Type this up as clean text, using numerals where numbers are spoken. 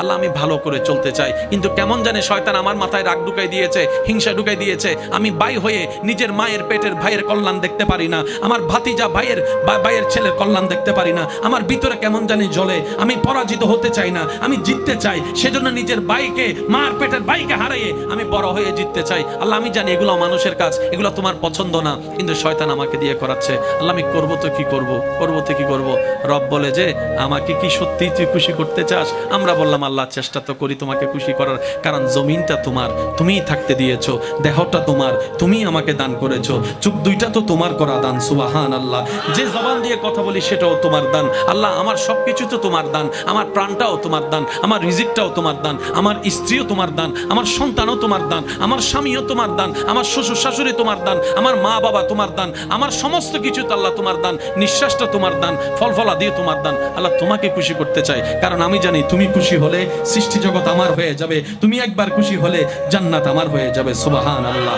আল্লাহ আমি ভালো করে চলতে চাই, কিন্তু কেমন জানে শয়তান আমার মাথায় রাগ ঢুকাই দিয়েছে, হিংসা ঢুকাই দিয়েছে। আমি ভাই হয়ে নিজের মায়ের পেটের ভাইয়ের কল্যাণ দেখতে পারি না, আমার ভাতিজা ভাইয়ের ছেলের কল্যাণ দেখতে পারি না। আমার ভিতরে কেমন জানি জ্বলে, আমি পরাজিত হতে চাই না, আমি জিততে চাই। সেজন্য নিজের ভাইকে, মার পেটের ভাইকে হারিয়ে আমি বড় হয়ে জিততে চাই। আল্লাহ আমি জানি এগুলো মানুষের কাজ, এগুলো তোমার পছন্দ না, কিন্তু শয়তান আমাকে দিয়ে করাচ্ছে। আল্লাহ আমি করবো তো কি করব, করবো তো কি করব। রব বলে যে আমাকে কি সত্যি তুই খুশি করতে চাস? আমরা বললাম আল্লাহ চেষ্টা তো করি তোমাকে খুশি করার, কারণ জমিনটা তোমার, তুমিই থাকতে দিয়েছো, দেহটা তোমার, তুমি আমাকে দান করেছো, চোখ দুইটা তো তোমার করা দান। সুবহান আল্লাহ। যে জবান দিয়ে কথা বলি সেটাও তোমার দান। আল্লাহ আমার সবকিছু তো তোমার দান, আমার প্রাণটাও তোমার দান, আমার রিজিকটাও তোমার দান, আমার স্ত্রীও তোমার দান, আমার সন্তানও তোমার দান, আমার স্বামীও তোমার দান, আমার শ্বশুর শাশুড়ি তোমার দান, আমার মা বাবা তোমার দান, আমার সমস্ত কিছু তো আল্লাহ তোমার দান, নিঃশ্বাসটা তোমার দান, ফলফলা দিয়ে তোমার দান। আল্লাহ তোমাকে খুশি করতে চাই, কারণ আমি জানি তুমি খুশি হলে সৃষ্টি জগৎ আমার হয়ে যাবে, তুমি একবার খুশি হলে জান্নাত আমার হয়ে যাবে। সুবহান আল্লাহ।